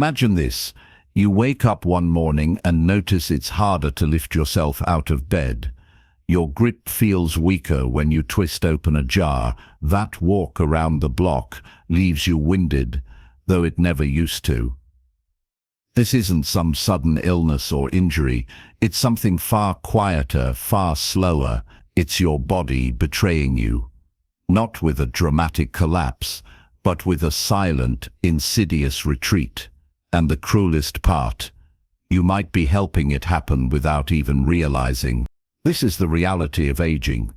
Imagine this. You wake up one morning and notice it's harder to lift yourself out of bed. Your grip feels weaker when you twist open a jar. That walk around the block leaves you winded, though it never used to. This isn't some sudden illness or injury. It's something far quieter, far slower. It's your body betraying you. Not with a dramatic collapse, but with a silent, insidious retreat. And the cruelest part, you might be helping it happen without even realizing. This is the reality of aging.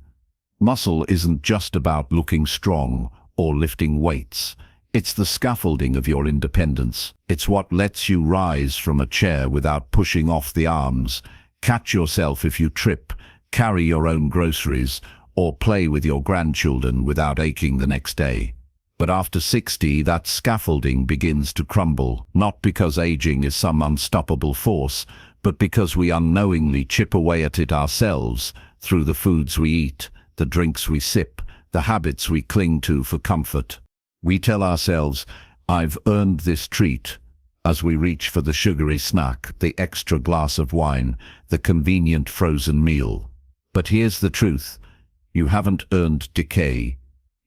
Muscle isn't just about looking strong or lifting weights. It's the scaffolding of your independence. It's what lets you rise from a chair without pushing off the arms, catch yourself if you trip, carry your own groceries, or play with your grandchildren without aching the next day. But after 60, that scaffolding begins to crumble, not because aging is some unstoppable force, but because we unknowingly chip away at it ourselves through the foods we eat, the drinks we sip, the habits we cling to for comfort. We tell ourselves, "I've earned this treat," as we reach for the sugary snack, the extra glass of wine, the convenient frozen meal. But here's the truth. You haven't earned decay.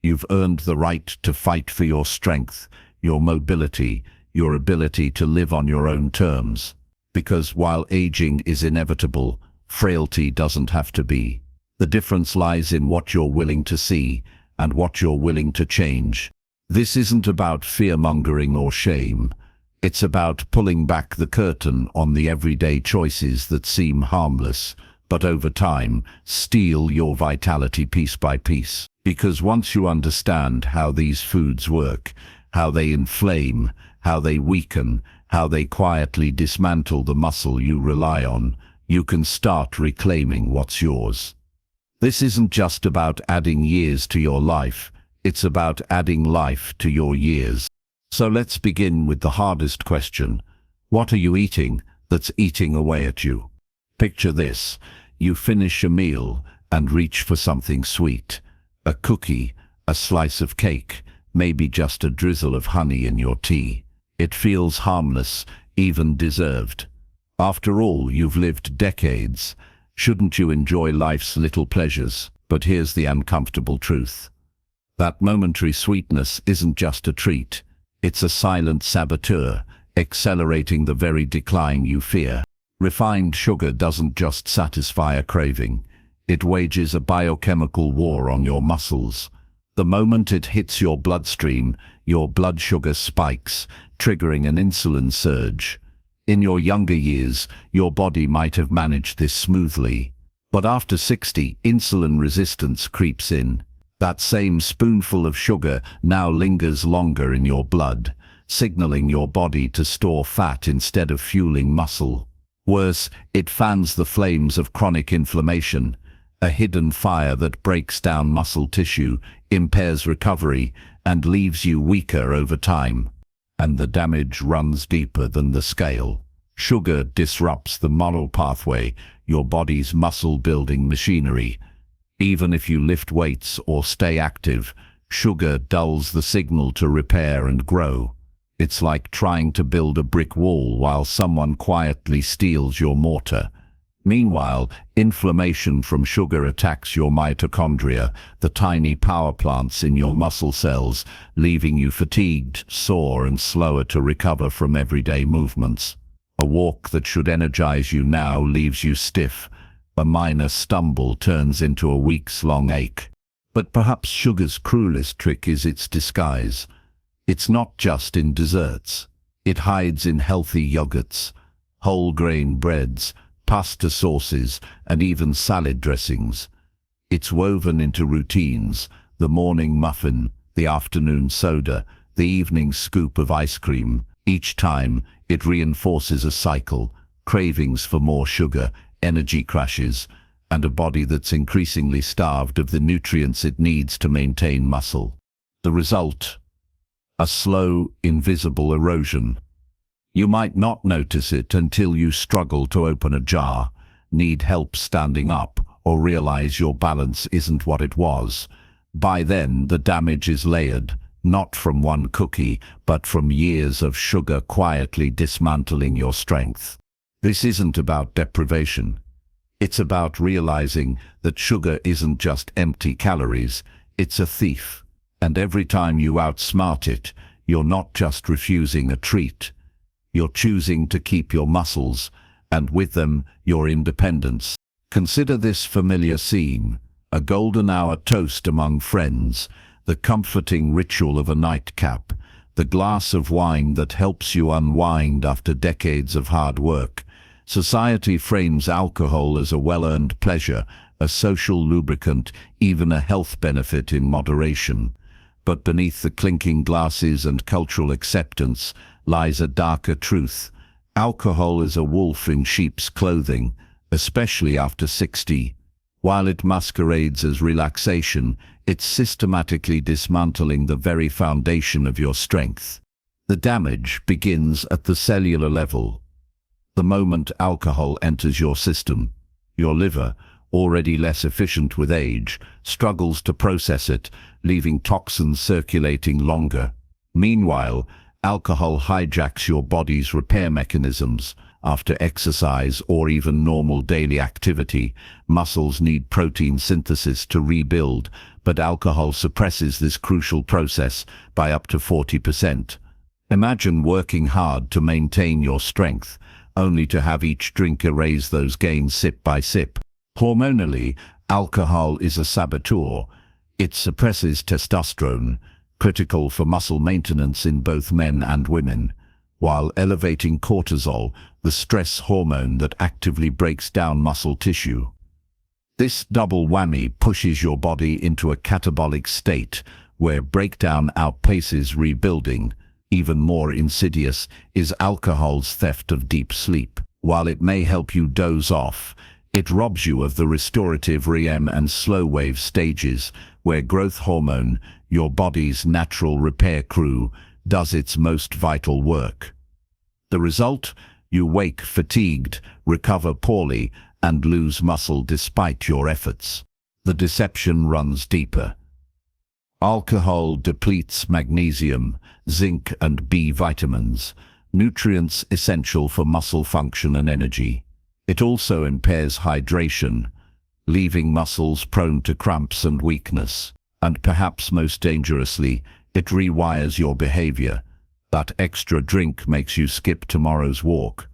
You've earned the right to fight for your strength, your mobility, your ability to live on your own terms. Because while aging is inevitable, frailty doesn't have to be. The difference lies in what you're willing to see and what you're willing to change. This isn't about fear-mongering or shame. It's about pulling back the curtain on the everyday choices that seem harmless, but over time, steal your vitality piece by piece. Because once you understand how these foods work, how they inflame, how they weaken, how they quietly dismantle the muscle you rely on, you can start reclaiming what's yours. This isn't just about adding years to your life, it's about adding life to your years. So let's begin with the hardest question. What are you eating that's eating away at you? Picture this. You finish a meal and reach for something sweet. A cookie, a slice of cake, maybe just a drizzle of honey in your tea. It feels harmless, even deserved. After all, you've lived decades. Shouldn't you enjoy life's little pleasures? But here's the uncomfortable truth. That momentary sweetness isn't just a treat. It's a silent saboteur, accelerating the very decline you fear. Refined sugar doesn't just satisfy a craving. It wages a biochemical war on your muscles. The moment it hits your bloodstream, your blood sugar spikes, triggering an insulin surge. In your younger years, your body might have managed this smoothly. But after 60, insulin resistance creeps in. That same spoonful of sugar now lingers longer in your blood, signaling your body to store fat instead of fueling muscle. Worse, it fans the flames of chronic inflammation, a hidden fire that breaks down muscle tissue, impairs recovery, and leaves you weaker over time. And the damage runs deeper than the scale. Sugar disrupts the moral pathway, your body's muscle-building machinery. Even if you lift weights or stay active, sugar dulls the signal to repair and grow. It's like trying to build a brick wall while someone quietly steals your mortar. Meanwhile, inflammation from sugar attacks your mitochondria, the tiny power plants in your muscle cells, leaving you fatigued, sore, and slower to recover from everyday movements. A walk that should energize you now leaves you stiff. A minor stumble turns into a weeks-long ache. But perhaps sugar's cruelest trick is its disguise. It's not just in desserts. It hides in healthy yogurts, whole-grain breads, pasta sauces, and even salad dressings. It's woven into routines: the morning muffin, the afternoon soda, the evening scoop of ice cream. Each time, it reinforces a cycle: cravings for more sugar, energy crashes, and a body that's increasingly starved of the nutrients it needs to maintain muscle. The result? A slow, invisible erosion. You might not notice it until you struggle to open a jar, need help standing up, or realize your balance isn't what it was. By then, the damage is layered: not from one cookie, but from years of sugar quietly dismantling your strength. This isn't about deprivation. It's about realizing that sugar isn't just empty calories, it's a thief. And every time you outsmart it, you're not just refusing a treat. You're choosing to keep your muscles, and with them, your independence. Consider this familiar scene, a golden hour toast among friends, the comforting ritual of a nightcap, the glass of wine that helps you unwind after decades of hard work. Society frames alcohol as a well-earned pleasure, a social lubricant, even a health benefit in moderation. But beneath the clinking glasses and cultural acceptance lies a darker truth. Alcohol is a wolf in sheep's clothing, especially after 60. While it masquerades as relaxation, it's systematically dismantling the very foundation of your strength. The damage begins at the cellular level. The moment alcohol enters your system, your liver, already less efficient with age, struggles to process it, leaving toxins circulating longer. Meanwhile, alcohol hijacks your body's repair mechanisms. After exercise or even normal daily activity, muscles need protein synthesis to rebuild, but alcohol suppresses this crucial process by up to 40%. Imagine working hard to maintain your strength, only to have each drink erase those gains sip by sip. Hormonally, alcohol is a saboteur. It suppresses testosterone, critical for muscle maintenance in both men and women, while elevating cortisol, the stress hormone that actively breaks down muscle tissue. This double whammy pushes your body into a catabolic state, where breakdown outpaces rebuilding. Even more insidious is alcohol's theft of deep sleep. While it may help you doze off, it robs you of the restorative REM and slow wave stages, where growth hormone, your body's natural repair crew, does its most vital work. The result? You wake fatigued, recover poorly, and lose muscle despite your efforts. The deception runs deeper. Alcohol depletes magnesium, zinc, and B vitamins, nutrients essential for muscle function and energy. It also impairs hydration, leaving muscles prone to cramps and weakness. And perhaps most dangerously, it rewires your behavior. That extra drink makes you skip tomorrow's walk,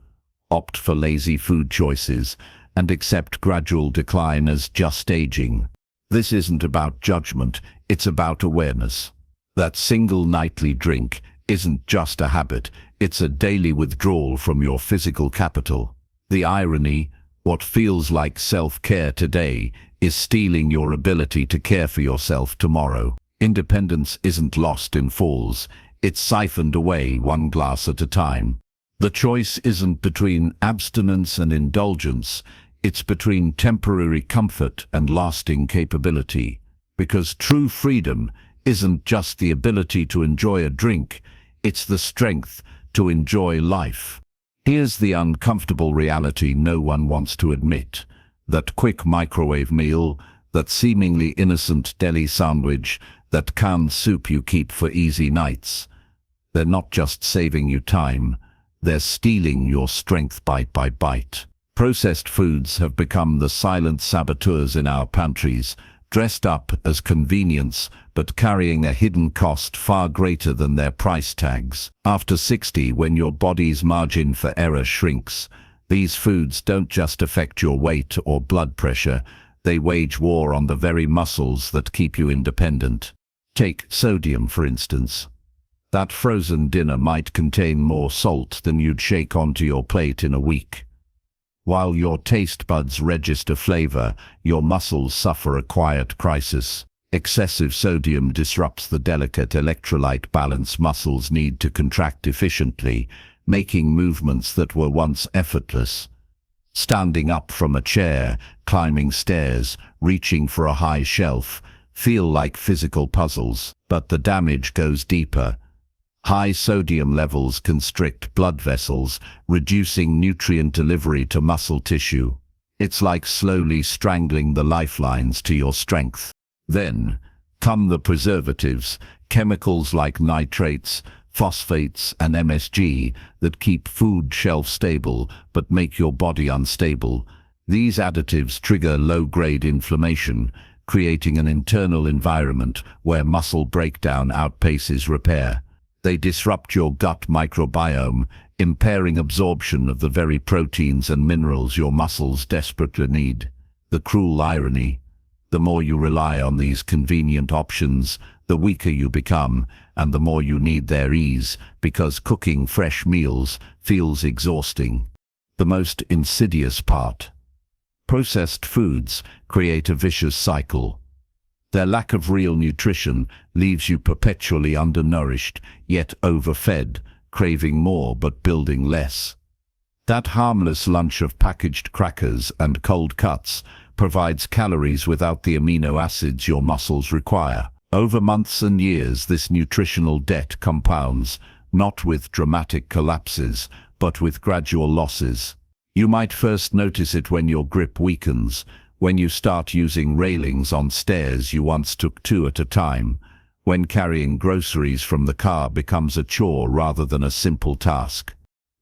opt for lazy food choices, and accept gradual decline as just aging. This isn't about judgment, it's about awareness. That single nightly drink isn't just a habit, it's a daily withdrawal from your physical capital. The irony, what feels like self-care today, is stealing your ability to care for yourself tomorrow. Independence isn't lost in falls, it's siphoned away one glass at a time. The choice isn't between abstinence and indulgence, it's between temporary comfort and lasting capability. Because true freedom isn't just the ability to enjoy a drink, it's the strength to enjoy life. Here's the uncomfortable reality no one wants to admit. That quick microwave meal, that seemingly innocent deli sandwich, that canned soup you keep for easy nights. They're not just saving you time, they're stealing your strength bite by bite. Processed foods have become the silent saboteurs in our pantries, dressed up as convenience but carrying a hidden cost far greater than their price tags. After 60, when your body's margin for error shrinks, these foods don't just affect your weight or blood pressure, they wage war on the very muscles that keep you independent. Take sodium, for instance. That frozen dinner might contain more salt than you'd shake onto your plate in a week. While your taste buds register flavor, your muscles suffer a quiet crisis. Excessive sodium disrupts the delicate electrolyte balance muscles need to contract efficiently, making movements that were once effortless. Standing up from a chair, climbing stairs, reaching for a high shelf, feel like physical puzzles, but the damage goes deeper. High sodium levels constrict blood vessels, reducing nutrient delivery to muscle tissue. It's like slowly strangling the lifelines to your strength. Then come the preservatives, chemicals like nitrates, phosphates and MSG that keep food shelf stable but make your body unstable. These additives trigger low-grade inflammation, creating an internal environment where muscle breakdown outpaces repair. They disrupt your gut microbiome, impairing absorption of the very proteins and minerals your muscles desperately need. The cruel irony: the more you rely on these convenient options, the weaker you become, and the more you need their ease, because cooking fresh meals feels exhausting. The most insidious part: processed foods create a vicious cycle. Their lack of real nutrition leaves you perpetually undernourished, yet overfed, craving more but building less. That harmless lunch of packaged crackers and cold cuts provides calories without the amino acids your muscles require. Over months and years, this nutritional debt compounds, not with dramatic collapses, but with gradual losses. You might first notice it when your grip weakens, when you start using railings on stairs you once took two at a time, when carrying groceries from the car becomes a chore rather than a simple task.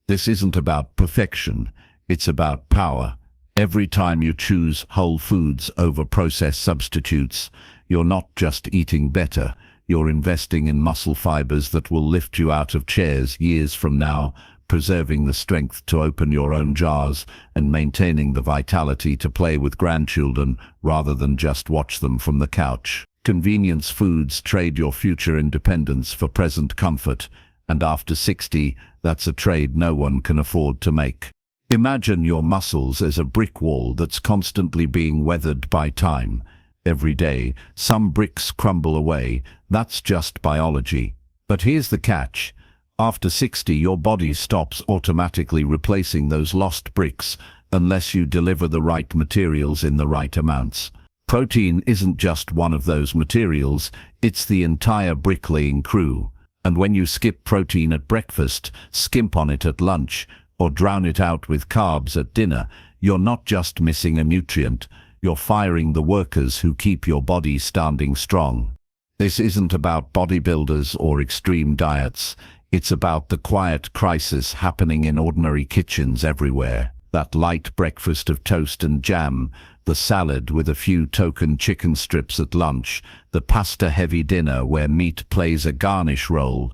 This isn't about perfection, it's about power. Every time you choose whole foods over processed substitutes, you're not just eating better, you're investing in muscle fibers that will lift you out of chairs years from now, preserving the strength to open your own jars and maintaining the vitality to play with grandchildren rather than just watch them from the couch. Convenience foods trade your future independence for present comfort, and after 60, that's a trade no one can afford to make. Imagine your muscles as a brick wall that's constantly being weathered by time. Every day, some bricks crumble away. That's just biology. But here's the catch. After 60, your body stops automatically replacing those lost bricks unless you deliver the right materials in the right amounts. Protein isn't just one of those materials, it's the entire bricklaying crew. And when you skip protein at breakfast, skimp on it at lunch, or drown it out with carbs at dinner, you're not just missing a nutrient, you're firing the workers who keep your body standing strong. This isn't about bodybuilders or extreme diets. It's about the quiet crisis happening in ordinary kitchens everywhere. That light breakfast of toast and jam, the salad with a few token chicken strips at lunch, the pasta-heavy dinner where meat plays a garnish role.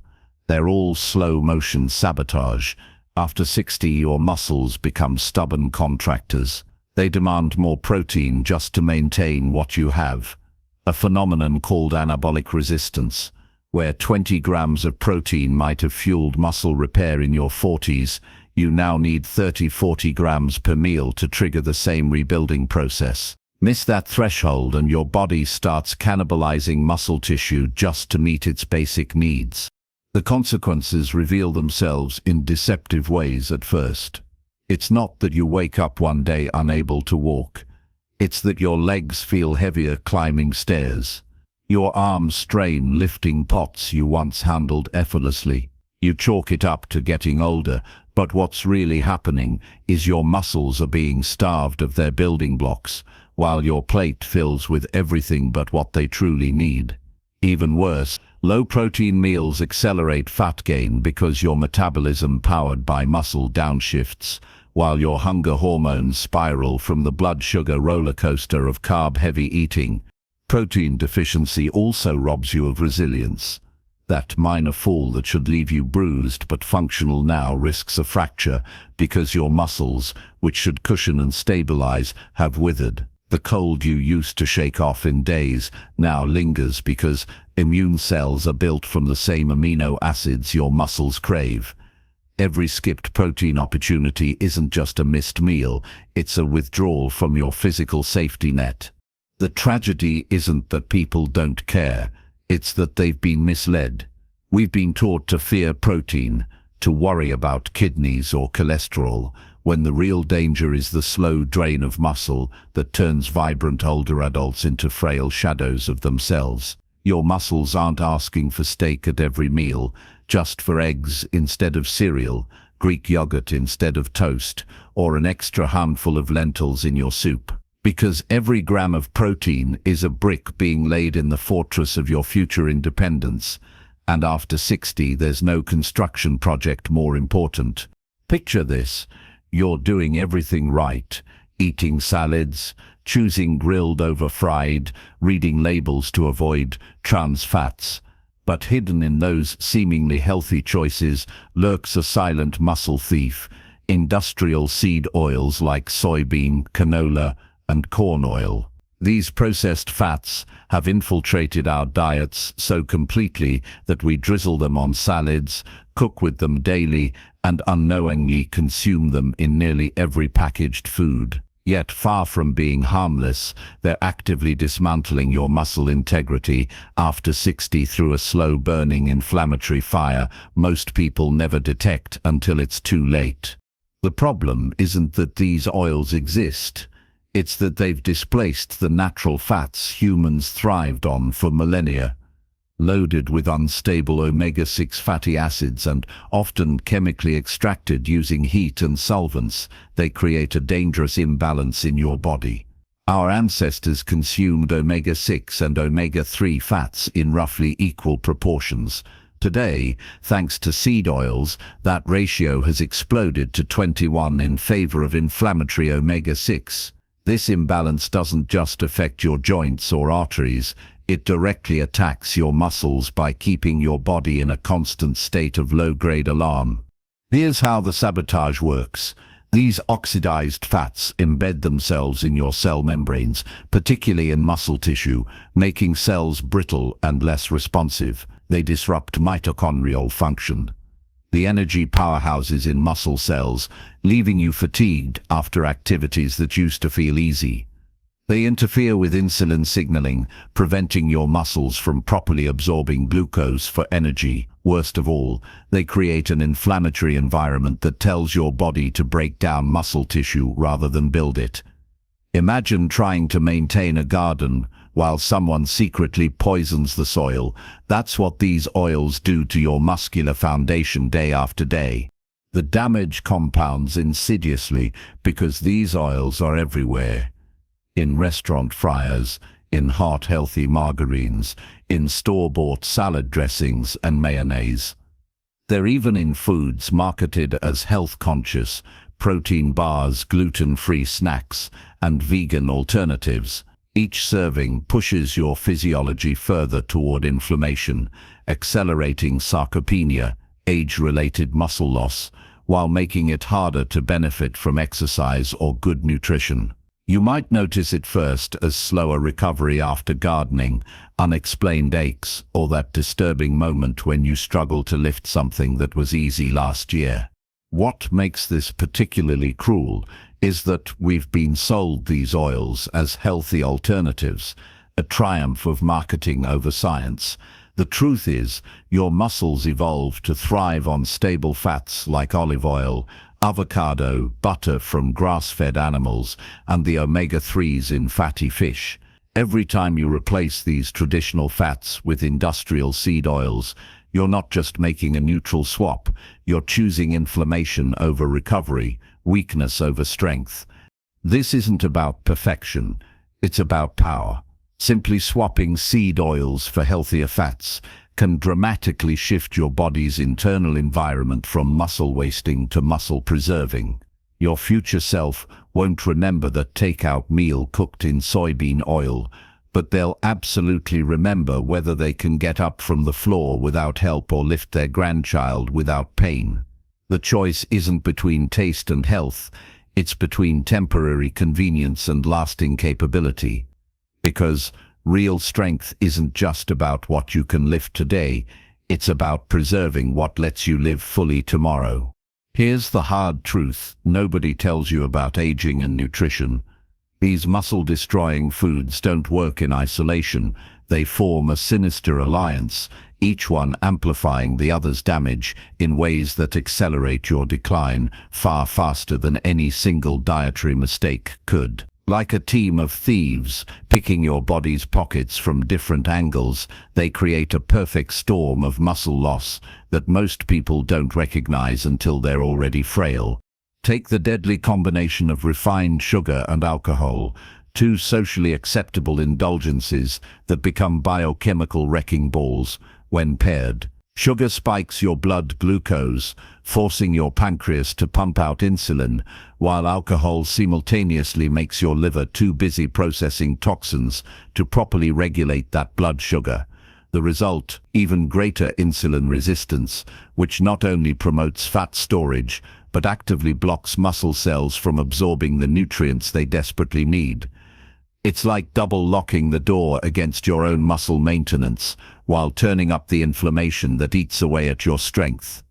They're all slow-motion sabotage. After 60, your muscles become stubborn contractors. They demand more protein just to maintain what you have. A phenomenon called anabolic resistance, where 20 grams of protein might have fueled muscle repair in your 40s, you now need 30-40 grams per meal to trigger the same rebuilding process. Miss that threshold and your body starts cannibalizing muscle tissue just to meet its basic needs. The consequences reveal themselves in deceptive ways at first. It's not that you wake up one day unable to walk. It's that your legs feel heavier climbing stairs. Your arms strain lifting pots you once handled effortlessly. You chalk it up to getting older, but what's really happening is your muscles are being starved of their building blocks, while your plate fills with everything but what they truly need. Even worse, low-protein meals accelerate fat gain because your metabolism powered by muscle downshifts, while your hunger hormones spiral from the blood sugar roller coaster of carb-heavy eating. Protein deficiency also robs you of resilience. That minor fall that should leave you bruised but functional now risks a fracture because your muscles, which should cushion and stabilize, have withered. The cold you used to shake off in days now lingers because immune cells are built from the same amino acids your muscles crave. Every skipped protein opportunity isn't just a missed meal, it's a withdrawal from your physical safety net. The tragedy isn't that people don't care, it's that they've been misled. We've been taught to fear protein, to worry about kidneys or cholesterol, when the real danger is the slow drain of muscle that turns vibrant older adults into frail shadows of themselves. Your muscles aren't asking for steak at every meal, just for eggs instead of cereal, Greek yogurt instead of toast, or an extra handful of lentils in your soup. Because every gram of protein is a brick being laid in the fortress of your future independence. And after 60, there's no construction project more important. Picture this. You're doing everything right. Eating salads, choosing grilled over fried, reading labels to avoid trans fats. But hidden in those seemingly healthy choices lurks a silent muscle thief. Industrial seed oils like soybean, canola, and corn oil. These processed fats have infiltrated our diets so completely that we drizzle them on salads, cook with them daily, and unknowingly consume them in nearly every packaged food. Yet far from being harmless, they're actively dismantling your muscle integrity after 60 through a slow-burning inflammatory fire most people never detect until it's too late. The problem isn't that these oils exist. It's that they've displaced the natural fats humans thrived on for millennia. Loaded with unstable omega-6 fatty acids and often chemically extracted using heat and solvents, they create a dangerous imbalance in your body. Our ancestors consumed omega-6 and omega-3 fats in roughly equal proportions. Today, thanks to seed oils, that ratio has exploded to 21 in favor of inflammatory omega-6. This imbalance doesn't just affect your joints or arteries, it directly attacks your muscles by keeping your body in a constant state of low-grade alarm. Here's how the sabotage works. These oxidized fats embed themselves in your cell membranes, particularly in muscle tissue, making cells brittle and less responsive. They disrupt mitochondrial function, the energy powerhouses in muscle cells, leaving you fatigued after activities that used to feel easy. They interfere with insulin signaling, preventing your muscles from properly absorbing glucose for energy. Worst of all, they create an inflammatory environment that tells your body to break down muscle tissue rather than build it. Imagine trying to maintain a garden while someone secretly poisons the soil. That's what these oils do to your muscular foundation day after day. The damage compounds insidiously because these oils are everywhere. In restaurant fryers, in heart-healthy margarines, in store-bought salad dressings and mayonnaise. They're even in foods marketed as health-conscious, protein bars, gluten-free snacks, and vegan alternatives. Each serving pushes your physiology further toward inflammation, accelerating sarcopenia, age-related muscle loss, while making it harder to benefit from exercise or good nutrition. You might notice it first as slower recovery after gardening, unexplained aches, or that disturbing moment when you struggle to lift something that was easy last year. What makes this particularly cruel is that we've been sold these oils as healthy alternatives, a triumph of marketing over science. The truth is, your muscles evolved to thrive on stable fats like olive oil, avocado, butter from grass-fed animals, and the omega-3s in fatty fish. Every time you replace these traditional fats with industrial seed oils, you're not just making a neutral swap, you're choosing inflammation over recovery, weakness over strength. This isn't about perfection, it's about power. Simply swapping seed oils for healthier fats can dramatically shift your body's internal environment from muscle wasting to muscle preserving. Your future self won't remember that takeout meal cooked in soybean oil, but they'll absolutely remember whether they can get up from the floor without help or lift their grandchild without pain. The choice isn't between taste and health, it's between temporary convenience and lasting capability. Because real strength isn't just about what you can lift today, it's about preserving what lets you live fully tomorrow. Here's the hard truth nobody tells you about aging and nutrition. These muscle-destroying foods don't work in isolation, they form a sinister alliance, each one amplifying the other's damage in ways that accelerate your decline far faster than any single dietary mistake could. Like a team of thieves, picking your body's pockets from different angles, they create a perfect storm of muscle loss that most people don't recognize until they're already frail. Take the deadly combination of refined sugar and alcohol, two socially acceptable indulgences that become biochemical wrecking balls when paired. Sugar spikes your blood glucose, forcing your pancreas to pump out insulin, while alcohol simultaneously makes your liver too busy processing toxins to properly regulate that blood sugar. The result, even greater insulin resistance, which not only promotes fat storage, but actively blocks muscle cells from absorbing the nutrients they desperately need. It's like double locking the door against your own muscle maintenance, while turning up the inflammation that eats away at your strength.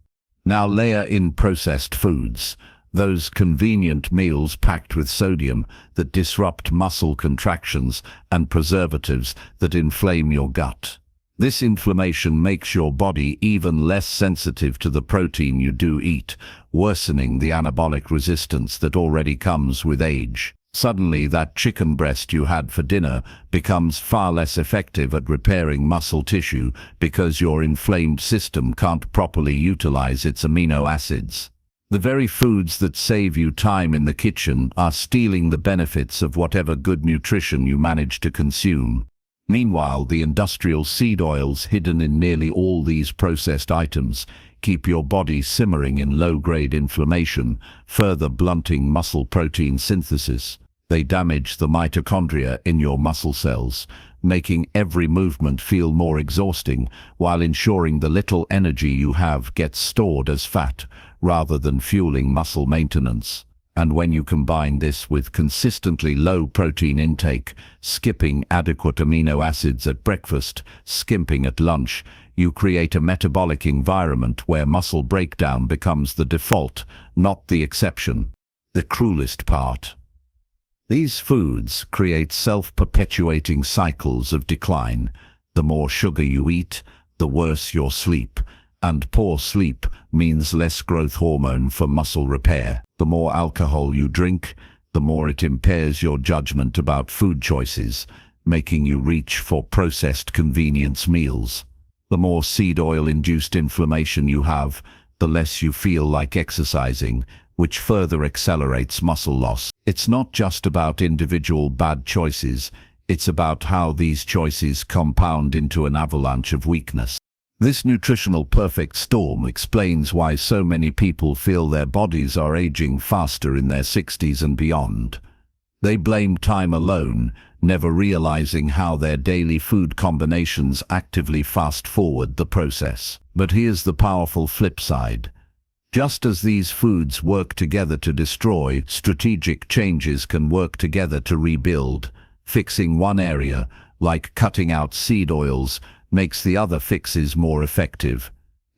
Now layer in processed foods, those convenient meals packed with sodium that disrupt muscle contractions and preservatives that inflame your gut. This inflammation makes your body even less sensitive to the protein you do eat, worsening the anabolic resistance that already comes with age. Suddenly, that chicken breast you had for dinner becomes far less effective at repairing muscle tissue because your inflamed system can't properly utilize its amino acids. The very foods that save you time in the kitchen are stealing the benefits of whatever good nutrition you manage to consume. Meanwhile, the industrial seed oils hidden in nearly all these processed items keep your body simmering in low-grade inflammation, further blunting muscle protein synthesis. They damage the mitochondria in your muscle cells, making every movement feel more exhausting, while ensuring the little energy you have gets stored as fat, rather than fueling muscle maintenance. And when you combine this with consistently low protein intake, skipping adequate amino acids at breakfast, skimping at lunch, you create a metabolic environment where muscle breakdown becomes the default, not the exception. The cruelest part. These foods create self-perpetuating cycles of decline. The more sugar you eat, the worse your sleep. And poor sleep means less growth hormone for muscle repair. The more alcohol you drink, the more it impairs your judgment about food choices, making you reach for processed convenience meals. The more seed oil-induced inflammation you have, the less you feel like exercising, which further accelerates muscle loss. It's not just about individual bad choices, it's about how these choices compound into an avalanche of weakness. This nutritional perfect storm explains why so many people feel their bodies are aging faster in their 60s and beyond. They blame time alone, never realizing how their daily food combinations actively fast-forward the process. But here's the powerful flip side. Just as these foods work together to destroy, strategic changes can work together to rebuild. Fixing one area, like cutting out seed oils, makes the other fixes more effective.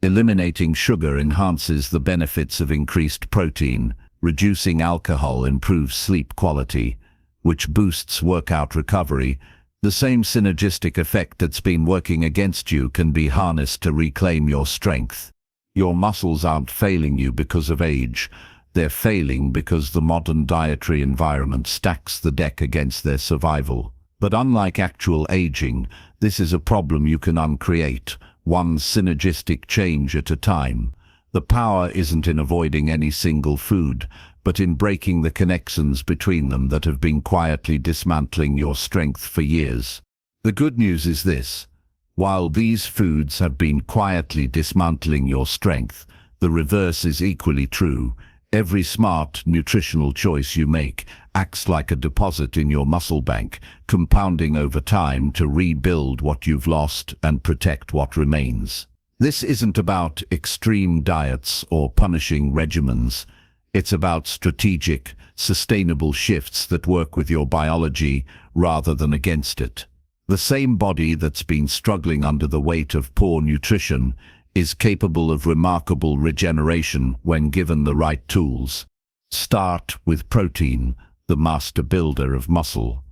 Eliminating sugar enhances the benefits of increased protein. Reducing alcohol improves sleep quality, which boosts workout recovery. The same synergistic effect that's been working against you can be harnessed to reclaim your strength. Your muscles aren't failing you because of age. They're failing because the modern dietary environment stacks the deck against their survival. But unlike actual aging, this is a problem you can uncreate, one synergistic change at a time. The power isn't in avoiding any single food, but in breaking the connections between them that have been quietly dismantling your strength for years. The good news is this. While these foods have been quietly dismantling your strength, the reverse is equally true. Every smart, nutritional choice you make acts like a deposit in your muscle bank, compounding over time to rebuild what you've lost and protect what remains. This isn't about extreme diets or punishing regimens. It's about strategic, sustainable shifts that work with your biology rather than against it. The same body that's been struggling under the weight of poor nutrition is capable of remarkable regeneration when given the right tools. Start with protein, the master builder of muscle.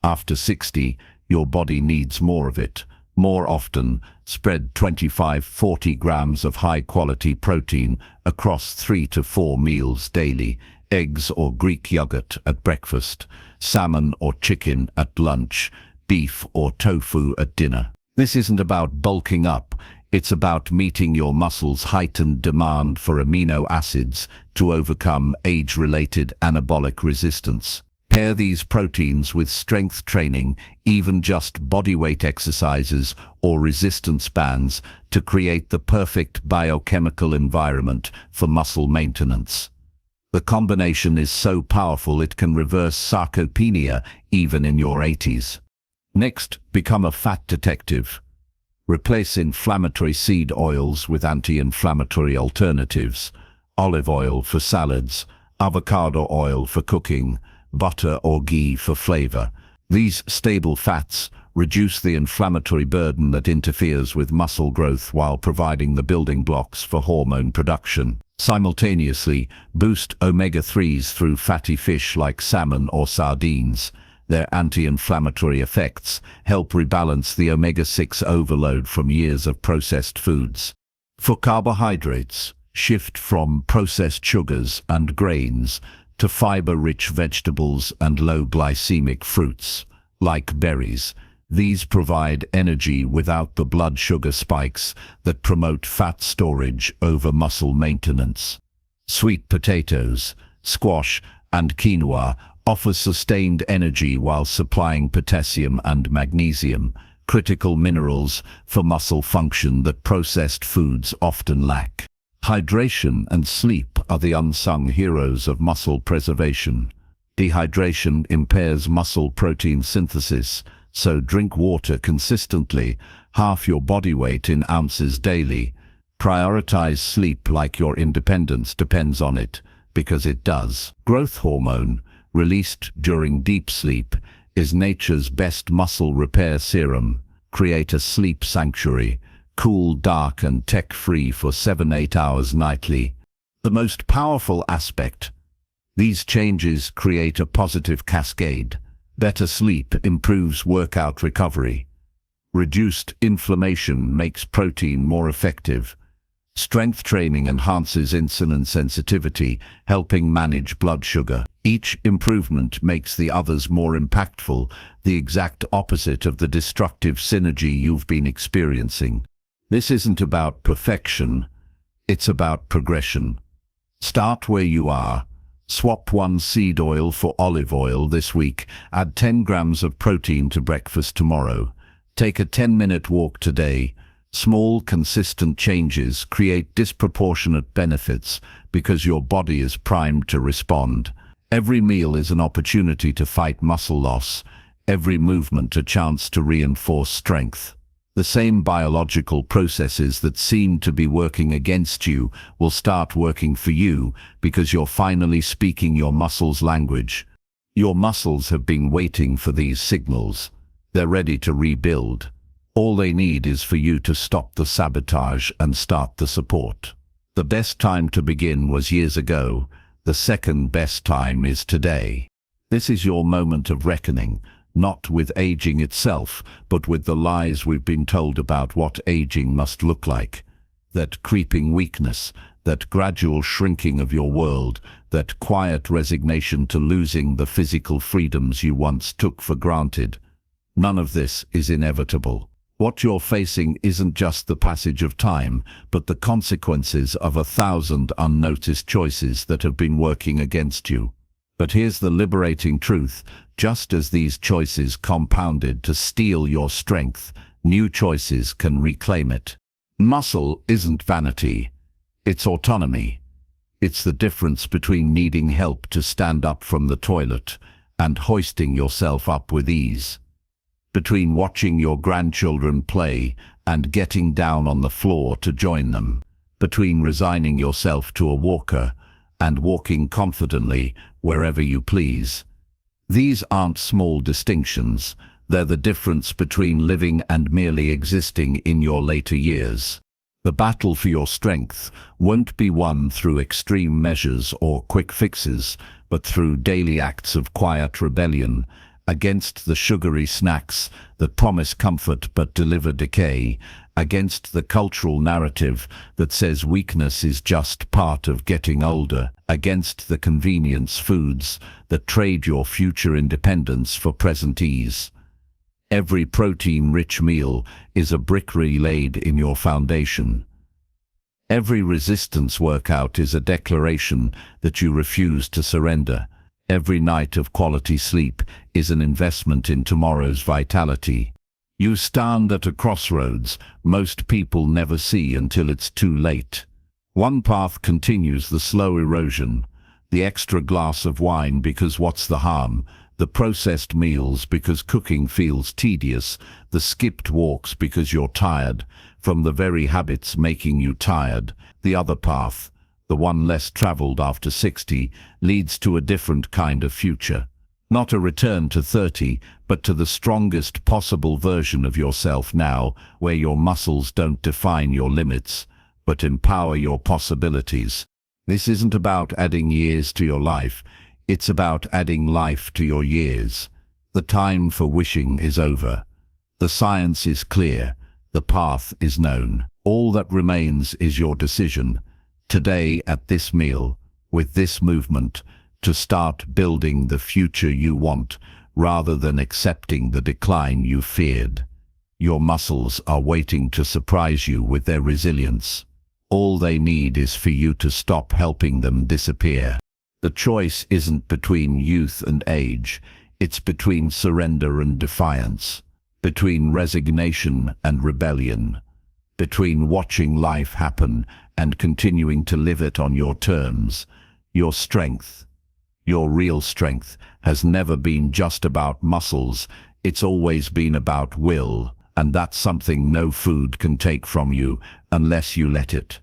After 60, your body needs more of it. More often, spread 25-40 grams of high-quality protein across 3 to 4 meals daily. Eggs or Greek yogurt at breakfast, salmon or chicken at lunch, beef or tofu at dinner. This isn't about bulking up, it's about meeting your muscles' heightened demand for amino acids to overcome age-related anabolic resistance. Pair these proteins with strength training, even just bodyweight exercises or resistance bands, to create the perfect biochemical environment for muscle maintenance. The combination is so powerful it can reverse sarcopenia even in your 80s. Next, become a fat detective. Replace inflammatory seed oils with anti-inflammatory alternatives. Olive oil for salads, avocado oil for cooking, butter or ghee for flavor. These stable fats reduce the inflammatory burden that interferes with muscle growth while providing the building blocks for hormone production. Simultaneously, boost omega-3s through fatty fish like salmon or sardines. Their anti-inflammatory effects help rebalance the omega-6 overload from years of processed foods. For carbohydrates, shift from processed sugars and grains to fiber-rich vegetables and low-glycemic fruits, like berries. These provide energy without the blood sugar spikes that promote fat storage over muscle maintenance. Sweet potatoes, squash, and quinoa offer sustained energy while supplying potassium and magnesium, critical minerals for muscle function that processed foods often lack. Hydration and sleep are the unsung heroes of muscle preservation. Dehydration impairs muscle protein synthesis, so drink water consistently, half your body weight in ounces daily. Prioritize sleep like your independence depends on it, because it does. Growth hormone, released during deep sleep, is nature's best muscle repair serum. Create a sleep sanctuary, cool, dark, and tech-free for 7-8 hours nightly. The most powerful aspect: these changes create a positive cascade. Better sleep improves workout recovery. Reduced inflammation makes protein more effective. Strength training enhances insulin sensitivity, helping manage blood sugar. Each improvement makes the others more impactful, the exact opposite of the destructive synergy you've been experiencing. This isn't about perfection, it's about progression. Start where you are. Swap one seed oil for olive oil this week. Add 10 grams of protein to breakfast tomorrow. Take a 10-minute walk today. Small, consistent changes create disproportionate benefits because your body is primed to respond. Every meal is an opportunity to fight muscle loss. Every movement a chance to reinforce strength. The same biological processes that seem to be working against you will start working for you because you're finally speaking your muscles' language. Your muscles have been waiting for these signals. They're ready to rebuild. All they need is for you to stop the sabotage and start the support. The best time to begin was years ago. The second best time is today. This is your moment of reckoning. Not with aging itself, but with the lies we've been told about what aging must look like. That creeping weakness, that gradual shrinking of your world, that quiet resignation to losing the physical freedoms you once took for granted. None of this is inevitable. What you're facing isn't just the passage of time, but the consequences of 1,000 unnoticed choices that have been working against you. But here's the liberating truth. Just as these choices compounded to steal your strength, new choices can reclaim it. Muscle isn't vanity. It's autonomy. It's the difference between needing help to stand up from the toilet and hoisting yourself up with ease. Between watching your grandchildren play and getting down on the floor to join them. Between resigning yourself to a walker and walking confidently wherever you please. These aren't small distinctions. They're the difference between living and merely existing in your later years. The battle for your strength won't be won through extreme measures or quick fixes, but through daily acts of quiet rebellion against the sugary snacks that promise comfort but deliver decay, against the cultural narrative that says weakness is just part of getting older, against the convenience foods that trade your future independence for present ease. Every protein-rich meal is a brick laid in your foundation. Every resistance workout is a declaration that you refuse to surrender. Every night of quality sleep is an investment in tomorrow's vitality. You stand at a crossroads most people never see until it's too late. One path continues the slow erosion, the extra glass of wine because what's the harm, the processed meals because cooking feels tedious, the skipped walks because you're tired, from the very habits making you tired. The other path, the one less traveled after 60, leads to a different kind of future. Not a return to 30, but to the strongest possible version of yourself now, where your muscles don't define your limits, but empower your possibilities. This isn't about adding years to your life, it's about adding life to your years. The time for wishing is over. The science is clear, the path is known. All that remains is your decision, today at this meal, with this movement, to start building the future you want, rather than accepting the decline you feared. Your muscles are waiting to surprise you with their resilience. All they need is for you to stop helping them disappear. The choice isn't between youth and age, it's between surrender and defiance, between resignation and rebellion, between watching life happen and continuing to live it on your terms. Your strength, your real strength, has never been just about muscles, it's always been about will, and that's something no food can take from you unless you let it.